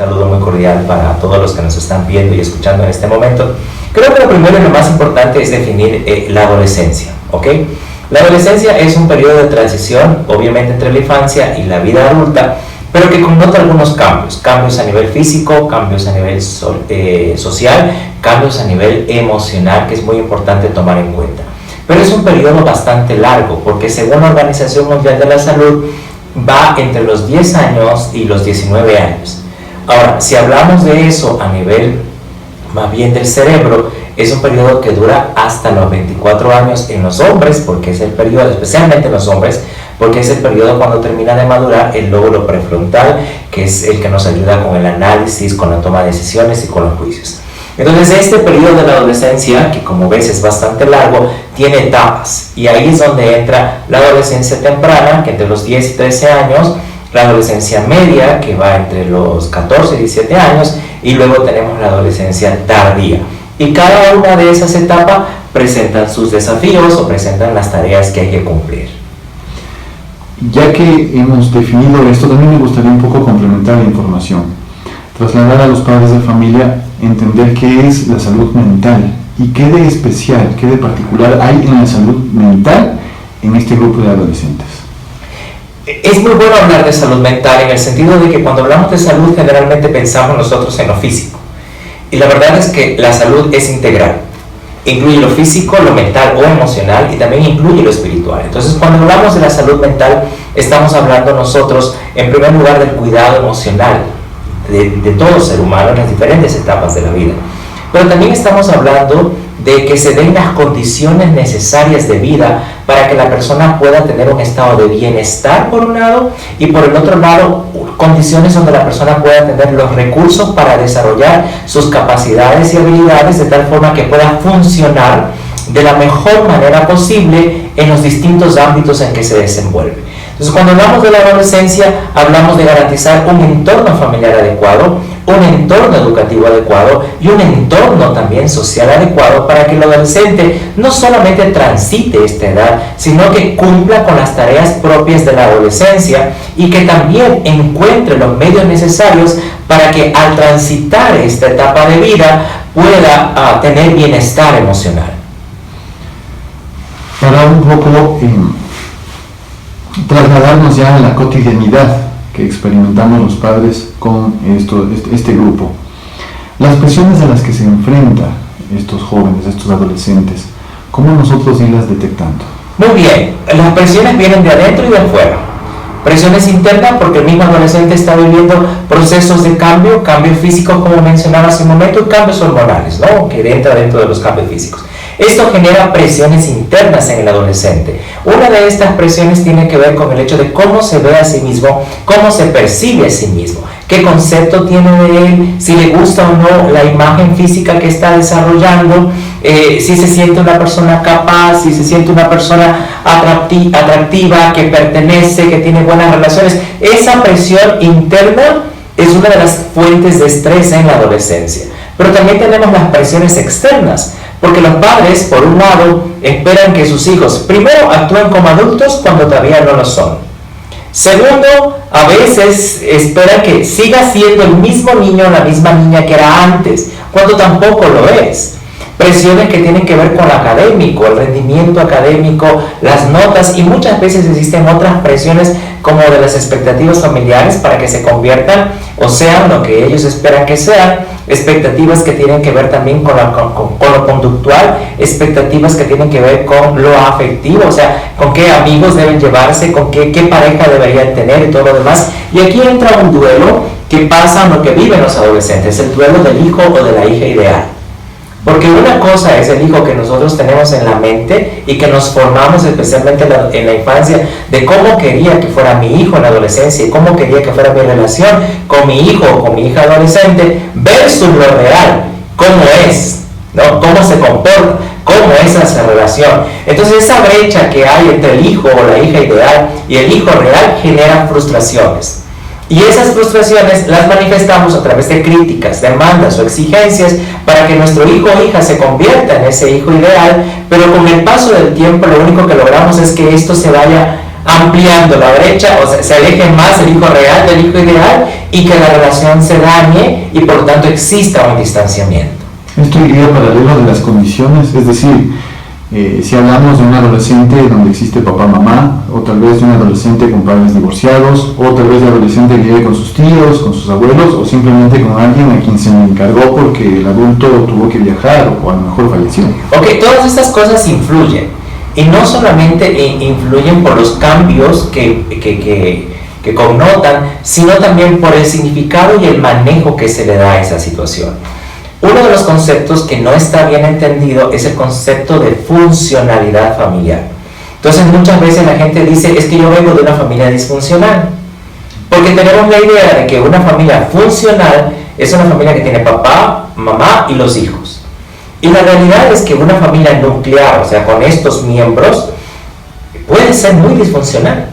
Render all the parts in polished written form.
saludo muy cordial para todos los que nos están viendo y escuchando en este momento. Creo que lo primero y lo más importante es definir la adolescencia, ¿ok? La adolescencia es un periodo de transición, obviamente entre la infancia y la vida adulta, pero que connota algunos cambios a nivel físico, cambios a nivel social, cambios a nivel emocional, que es muy importante tomar en cuenta. Pero es un periodo bastante largo, porque según la Organización Mundial de la Salud, va entre los 10 años y los 19 años. Ahora, si hablamos de eso a nivel más bien del cerebro, es un periodo que dura hasta los 24 años en los hombres, porque es el periodo, especialmente en los hombres, porque es el periodo cuando termina de madurar el lóbulo prefrontal, que es el que nos ayuda con el análisis, con la toma de decisiones y con los juicios. Entonces, este periodo de la adolescencia, que como ves es bastante largo, tiene etapas, y ahí es donde entra la adolescencia temprana, que entre los 10 y 13 años, la adolescencia media, que va entre los 14 y 17 años, y luego tenemos la adolescencia tardía. Y cada una de esas etapas presentan sus desafíos o presentan las tareas que hay que cumplir. Ya que hemos definido esto, también me gustaría un poco complementar la información, trasladar a los padres de familia, entender qué es la salud mental y qué de especial, qué de particular hay en la salud mental en este grupo de adolescentes. Es muy bueno hablar de salud mental en el sentido de que cuando hablamos de salud generalmente pensamos nosotros en lo físico, y la verdad es que la salud es integral. Incluye lo físico, lo mental o emocional, y también incluye lo espiritual. Entonces, cuando hablamos de la salud mental, estamos hablando nosotros, en primer lugar, del cuidado emocional de todo ser humano en las diferentes etapas de la vida. Pero también estamos hablando de que se den las condiciones necesarias de vida para que la persona pueda tener un estado de bienestar por un lado, y por el otro lado, condiciones donde la persona pueda tener los recursos para desarrollar sus capacidades y habilidades de tal forma que pueda funcionar de la mejor manera posible en los distintos ámbitos en que se desenvuelve. Entonces, cuando hablamos de la adolescencia, hablamos de garantizar un entorno familiar adecuado, un entorno educativo adecuado y un entorno también social adecuado para que el adolescente no solamente transite esta edad, sino que cumpla con las tareas propias de la adolescencia y que también encuentre los medios necesarios para que al transitar esta etapa de vida pueda tener bienestar emocional. Para un poco trasladarnos ya a la cotidianidad que experimentamos los padres con este grupo, las presiones a las que se enfrentan estos jóvenes, estos adolescentes, ¿cómo nosotros irlas detectando? Muy bien, las presiones vienen de adentro y de afuera. Presiones internas porque el mismo adolescente está viviendo procesos de cambios físicos, como mencionaba hace un momento, y cambios hormonales, ¿no? Que entra dentro de los cambios físicos. Esto genera presiones internas en el adolescente. Una de estas presiones tiene que ver con el hecho de cómo se ve a sí mismo, cómo se percibe a sí mismo, qué concepto tiene de él, si le gusta o no la imagen física que está desarrollando, si se siente una persona capaz, si se siente una persona atractiva, que pertenece, que tiene buenas relaciones. Esa presión interna es una de las fuentes de estrés en la adolescencia. Pero también tenemos las presiones externas, porque los padres, por un lado, esperan que sus hijos, primero, actúen como adultos cuando todavía no lo son. Segundo, a veces esperan que siga siendo el mismo niño o la misma niña que era antes, cuando tampoco lo es. Presiones que tienen que ver con lo académico, el rendimiento académico, las notas, y muchas veces existen otras presiones como de las expectativas familiares para que se conviertan o sean lo que ellos esperan que sean, expectativas que tienen que ver también con lo conductual, expectativas que tienen que ver con lo afectivo, o sea, con qué amigos deben llevarse, con qué pareja deberían tener y todo lo demás. Y aquí entra un duelo que pasa en lo que viven los adolescentes, el duelo del hijo o de la hija ideal. Porque una cosa es el hijo que nosotros tenemos en la mente y que nos formamos especialmente en la infancia de cómo quería que fuera mi hijo en la adolescencia y cómo quería que fuera mi relación con mi hijo o con mi hija adolescente, versus lo real, cómo es, ¿no? Cómo se comporta, cómo es esa relación. Entonces esa brecha que hay entre el hijo o la hija ideal y el hijo real genera frustraciones. Y esas frustraciones las manifestamos a través de críticas, demandas o exigencias para que nuestro hijo o hija se convierta en ese hijo ideal, pero con el paso del tiempo lo único que logramos es que esto se vaya ampliando la brecha, o sea, se aleje más el hijo real del hijo ideal y que la relación se dañe y por lo tanto exista un distanciamiento. Esto iría paralelo de las condiciones, es decir, si hablamos de un adolescente donde existe papá-mamá, o tal vez de un adolescente con padres divorciados, o tal vez de adolescente que vive con sus tíos, con sus abuelos, o simplemente con alguien a quien se le encargó porque el adulto tuvo que viajar o a lo mejor falleció. Ok, todas estas cosas influyen, y no solamente influyen por los cambios que connotan, sino también por el significado y el manejo que se le da a esa situación. Uno de los conceptos que no está bien entendido es el concepto de funcionalidad familiar. Entonces muchas veces la gente dice, es que yo vengo de una familia disfuncional, porque tenemos la idea de que una familia funcional es una familia que tiene papá, mamá y los hijos. Y la realidad es que una familia nuclear, o sea, con estos miembros, puede ser muy disfuncional,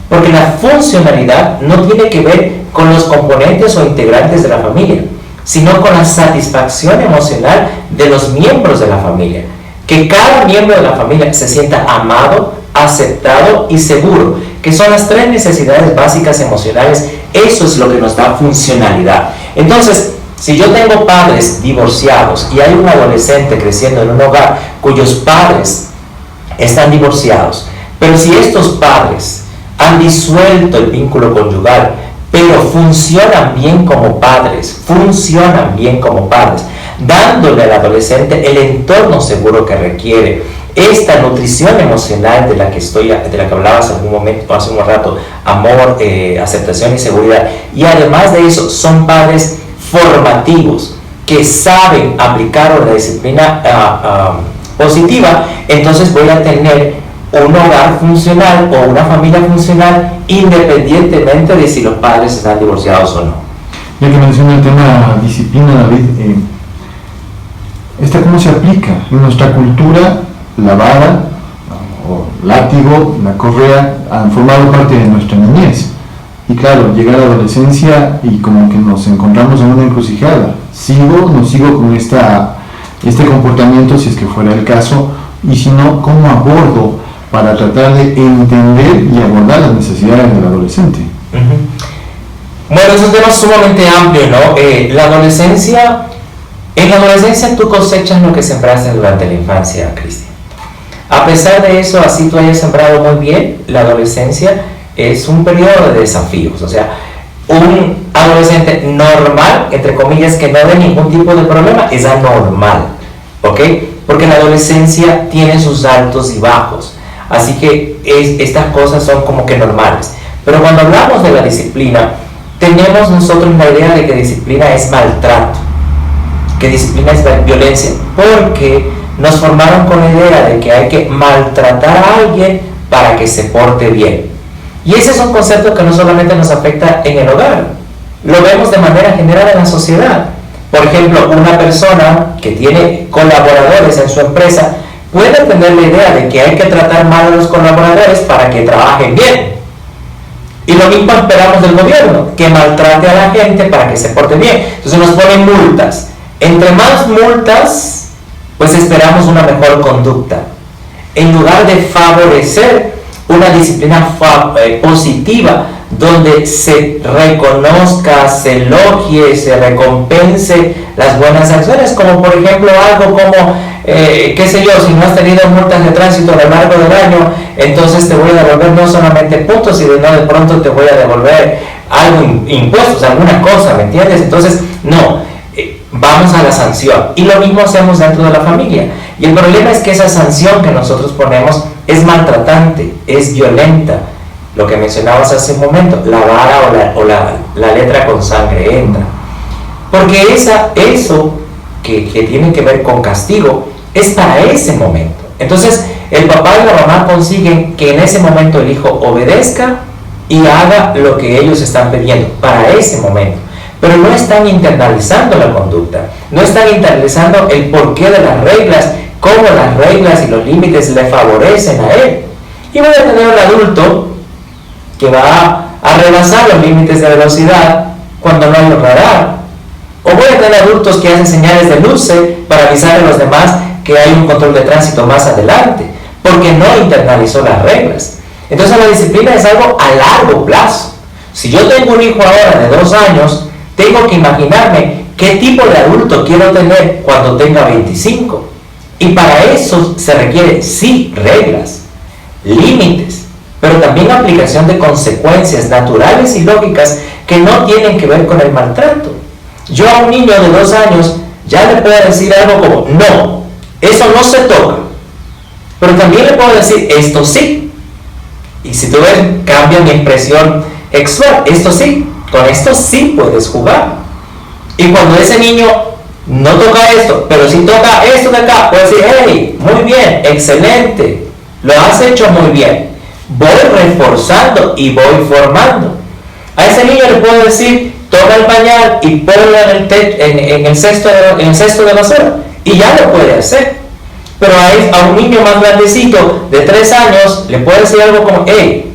porque la funcionalidad no tiene que ver con los componentes o integrantes de la familia, sino con la satisfacción emocional de los miembros de la familia. Que cada miembro de la familia se sienta amado, aceptado y seguro, que son las tres necesidades básicas emocionales. Eso es lo que nos da funcionalidad. Entonces, si yo tengo padres divorciados y hay un adolescente creciendo en un hogar cuyos padres están divorciados, pero si estos padres han disuelto el vínculo conyugal, pero funcionan bien como padres, dándole al adolescente el entorno seguro que requiere, esta nutrición emocional de la que hablabas hace un rato, amor, aceptación y seguridad, y además de eso son padres formativos que saben aplicar una disciplina positiva, entonces voy a tener un hogar funcional o una familia funcional independientemente de si los padres están divorciados o no. Ya que menciona el tema disciplina, David, ¿esta cómo se aplica? En nuestra cultura, la vara o látigo, la correa han formado parte de nuestra niñez. Y claro, llega la adolescencia y como que nos encontramos en una encrucijada. No sigo con este comportamiento si es que fuera el caso, y si no, ¿cómo abordo para tratar de entender y abordar las necesidades del adolescente? Bueno, es un tema sumamente amplio, ¿no? En la adolescencia tú cosechas lo que sembraste durante la infancia, Cristian. A pesar de eso, así tú hayas sembrado muy bien, la adolescencia es un periodo de desafíos. O sea, un adolescente normal, entre comillas, que no ve ningún tipo de problema, es anormal, ¿ok? Porque la adolescencia tiene sus altos y bajos. Así que estas cosas son como que normales. Pero cuando hablamos de la disciplina, tenemos nosotros la idea de que disciplina es maltrato, que disciplina es violencia, porque nos formaron con la idea de que hay que maltratar a alguien para que se porte bien. Y ese es un concepto que no solamente nos afecta en el hogar, lo vemos de manera general en la sociedad. Por ejemplo, una persona que tiene colaboradores en su empresa puede tener la idea de que hay que tratar mal a los colaboradores para que trabajen bien. Y lo mismo esperamos del gobierno, que maltrate a la gente para que se porte bien. Entonces nos ponen multas. Entre más multas, pues esperamos una mejor conducta. En lugar de favorecer una disciplina positiva, donde se reconozca, se elogie, se recompense las buenas acciones, como por ejemplo algo como, qué sé yo, si no has tenido multas de tránsito a lo largo del año, entonces te voy a devolver no solamente puntos, sino de pronto te voy a devolver algo, impuestos, alguna cosa, ¿me entiendes? Entonces, no, vamos a la sanción. Y lo mismo hacemos dentro de la familia. Y el problema es que esa sanción que nosotros ponemos es maltratante, es violenta. Lo que mencionabas hace un momento, la vara o la letra con sangre entra. Porque eso que tiene que ver con castigo es para ese momento. Entonces, el papá y la mamá consiguen que en ese momento el hijo obedezca y haga lo que ellos están pidiendo para ese momento. Pero no están internalizando la conducta, no están internalizando el porqué de las reglas, cómo las reglas y los límites le favorecen a él. Y voy a tener un adulto que va a rebasar los límites de velocidad cuando no hay un radar. O voy a tener adultos que hacen señales de luces para avisar a los demás que hay un control de tránsito más adelante, porque no internalizó las reglas. Entonces la disciplina es algo a largo plazo. Si yo tengo un hijo ahora de 2 años, tengo que imaginarme qué tipo de adulto quiero tener cuando tenga 25. Y para eso se requiere, sí, reglas, límites, pero también aplicación de consecuencias naturales y lógicas que no tienen que ver con el maltrato. Yo a un niño de 2 años ya le puedo decir algo como, no, eso no se toca. Pero también le puedo decir, esto sí. Y si tú ves, cambia mi expresión sexual, esto sí, con esto sí puedes jugar. Y cuando ese niño no toca esto, pero sí toca esto de acá, puedo decir, hey, muy bien, excelente, lo has hecho muy bien. Voy reforzando y voy formando. A ese niño le puedo decir, toma el pañal y ponlo en el cesto de basura. Y ya lo puede hacer. Pero a un niño más grandecito de 3 años le puedo decir algo como, hey,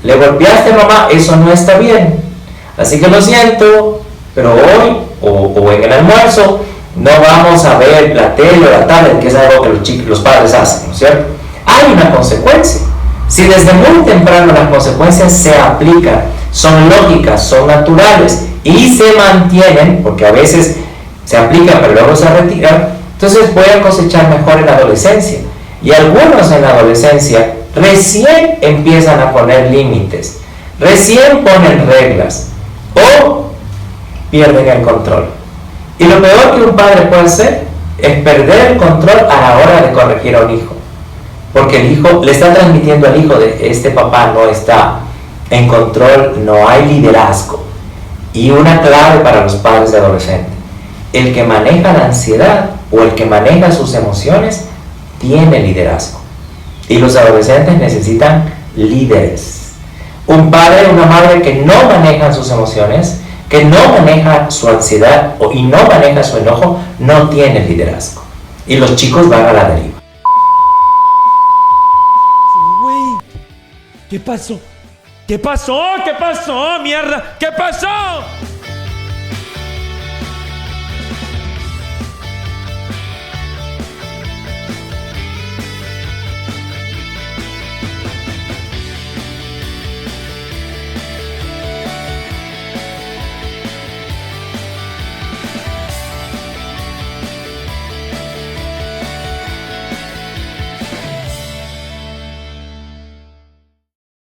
le golpeaste a mamá, eso no está bien. Así que lo siento, pero hoy o en el almuerzo no vamos a ver la tele o la tablet, que es algo que los padres hacen, ¿no es cierto? Hay una consecuencia. Si desde muy temprano las consecuencias se aplican, son lógicas, son naturales y se mantienen, porque a veces se aplican pero luego se retiran, entonces voy a cosechar mejor en la adolescencia. Y algunos en la adolescencia recién empiezan a poner límites, recién ponen reglas o pierden el control. Y lo peor que un padre puede hacer es perder el control a la hora de corregir a un hijo. Porque el hijo le está transmitiendo al hijo de este papá no está en control, no hay liderazgo. Y una clave para los padres de adolescentes, el que maneja la ansiedad o el que maneja sus emociones tiene liderazgo. Y los adolescentes necesitan líderes. Un padre o una madre que no manejan sus emociones, que no maneja su ansiedad y no maneja su enojo, no tiene liderazgo. Y los chicos van a la deriva. ¿Qué pasó? ¿Qué pasó? ¿Qué pasó? ¡Mierda! ¿Qué pasó?